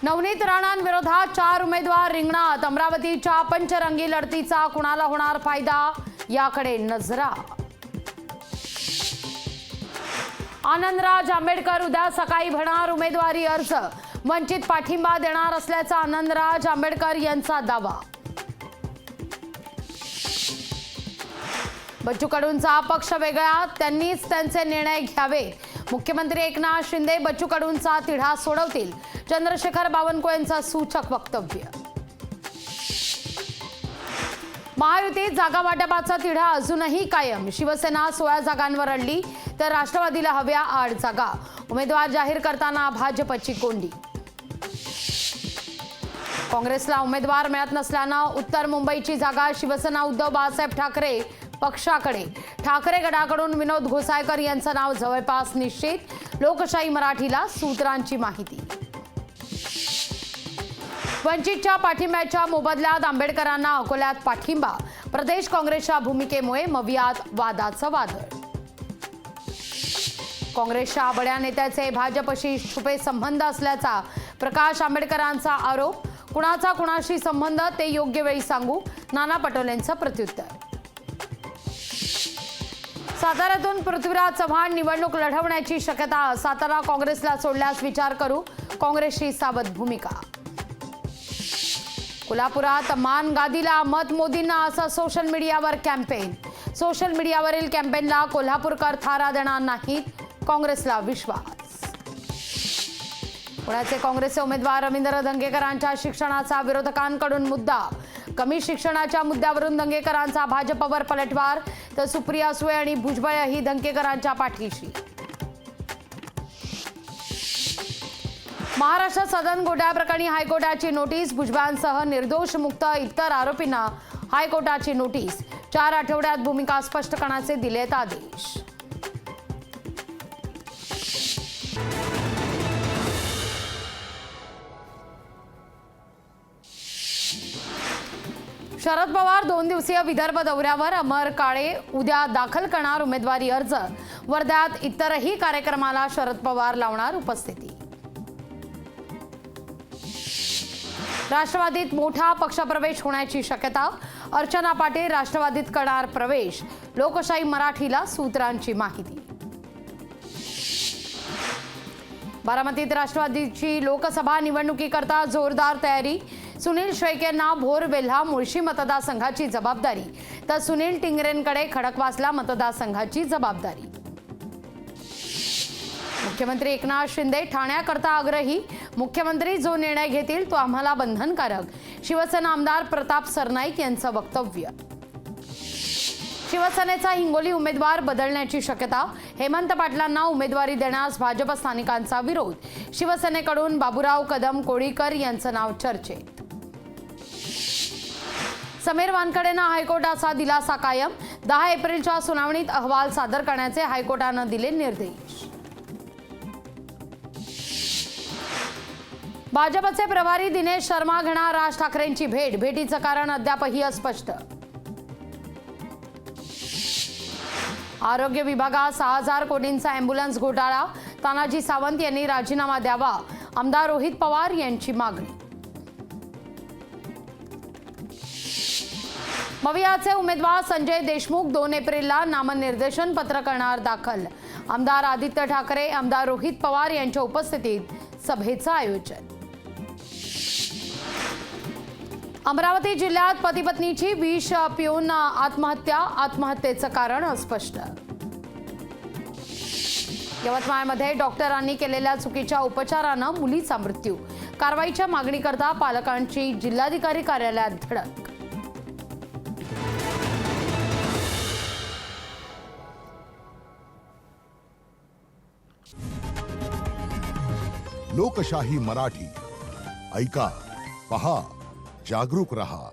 नवनीत राणांविरोधात 4 उमेदवार रिंगणात। अमरावतीच्या पंचरंगी लढतीचा कुणाला होणार फायदा, याकडे नजरा। आनंदराज आंबेडकर उद्या सकाळी भरणार उमेदवारी अर्ज। वंचित पाठिंबा देणार असल्याचा आनंदराज आंबेडकर यांचा दावा। बच्चू कडूंचा पक्ष वेगळा, त्यांनीच त्यांचे निर्णय घ्यावे। मुख्यमंत्री एकनाथ शिंदे बच्चू कडूंचा तिढा सोडवतील, चंद्रशेखर बावनकुळेंचं सूचक वक्तव्य। महायुतीत जागा वाटपाचा तिढा अजूनही कायम। शिवसेना 16 जागांवर अडली, तर राष्ट्रवादीला हव्या 8 जागा। उमेदवार जाहीर करताना भाजपची कोंडी। काँग्रेसला उमेदवार मिळत नसल्यानं उत्तर मुंबईची जागा शिवसेना उद्धव बाळासाहेब ठाकरे पक्षाकडे। ठाकरे गटाकडून विनोद घोसाळकर यांचं नाव जवळपास निश्चित। लोकशाही मराठीला सूत्रांची माहिती। वंचितच्या पाठिंब्याच्या मोबदल्यात आंबेडकरांना अकोल्यात पाठिंबा। प्रदेश काँग्रेसच्या भूमिकेमुळे मवियात वादाचं वादळ। काँग्रेसच्या बड्या नेत्याचे भाजपशी छुपे संबंध असल्याचा प्रकाश आंबेडकरांचा आरोप। कुणाचा कुणाशी संबंध ते योग्य वेळी सांगू, नाना पटोलेंचं प्रत्युत्तर। साताऱ्यातून पृथ्वीराज चव्हाण निवडणूक लढवण्याची शक्यता। सातारा काँग्रेसला सोडल्यास विचार करू, काँग्रेसची सावध भूमिका। कोल्हापुरात मान गादीला मत मोदींना असं सोशल मीडियावर कॅम्पेन। सोशल मीडियावरील कॅम्पेनला कोल्हापूरकर थारा देणार नाहीत, काँग्रेसला विश्वास। पुण्याचे काँग्रेसचे उमेदवार रवींद्र धंगेकरांच्या शिक्षणाचा विरोधकांकडून मुद्दा। कमी शिक्षणाच्या मुद्द्यावरून धंगेकरांचा भाजपवर पलटवार, तर सुप्रिया सुळे आणि भुजबळही धंगेकरांच्या पाठीशी। महाराष्ट्र सदन घोटाळ्याप्रकरणी हायकोर्टाची नोटीस। भुजबळांसह निर्दोष मुक्त इतर आरोपींना हायकोर्टाची नोटीस। 4 आठवड्यात भूमिका स्पष्ट करण्याचे दिलेत आदेश। शरद पवार 2 दिवसीय विदर्भ दौऱ्यावर। अमर काळे उद्या दाखल करणार उमेदवारी अर्ज। वर्ध्यात इतरही कार्यक्रमाला शरद पवार लावणार उपस्थिती। राष्ट्रवादीत मोठा पक्षप्रवेश होण्याची शक्यता। अर्चना पाटील राष्ट्रवादीत करणार प्रवेश। लोकशाही मराठीला सूत्रांची माहिती। बारामतीत राष्ट्रवादीची लोकसभा निवडणुकीकरता जोरदार तयारी। सुनील शेळकेंना भोर-वेल्हा मुळशी मतदारसंघाची जबाबदारी, तर सुनील टिंगरेंकडे खडकवासला मतदारसंघाची जबाबदारी। मुख्यमंत्री एकनाथ शिंदे ठाण्याकरता आग्रही। मुख्यमंत्री जो निर्णय घेतील तो आम्हाला बंधनकारक। शिवसेना आमदार प्रताप सरनाईक यांचं वक्तव्य। शिवसेनेचा हिंगोली उमेदवार बदलण्याची शक्यता। हेमंत पाटलांना उमेदवारी देण्यास भाजप स्थानिकांचा विरोध। शिवसेनेकडून बाबूराव कदम कोळीकर यांचं नाव चर्चेत। समीर वानखेडेंना हायकोर्टाचा दिलासा कायम। 10 एप्रिलच्या सुनावणीत अहवाल सादर करण्याचे हायकोर्टानं दिले निर्देश। भाजपचे प्रभारी दिनेश शर्मा घेणार राज ठाकरेंची भेट। भेटीचं कारण अद्यापही अस्पष्ट। आरोग्य विभागात 6000 कोटींचा अँब्युलन्स घोटाळा। तानाजी सावंत यांनी राजीनामा द्यावा, आमदार रोहित पवार यांची मागणी। मवियाचे उमेदवार संजय देशमुख 2 एप्रिलला नामनिर्देशन पत्र करणार दाखल। आमदार आदित्य ठाकरे, आमदार रोहित पवार यांच्या उपस्थितीत सभेचं आयोजन। अमरावती जिल्ह्यात पती-पत्नीची विष पिऊन आत्महत्या। आत्महत्येचं कारण अस्पष्ट। यवतमाळमध्ये डॉक्टरांनी केलेल्या चुकीच्या उपचारानं मुलीचा मृत्यू। कारवाईच्या मागणीकरता पालकांची जिल्हाधिकारी कार्यालयात धडक। लोकशाही मराठी ऐका, पहा, जागरूक रहा।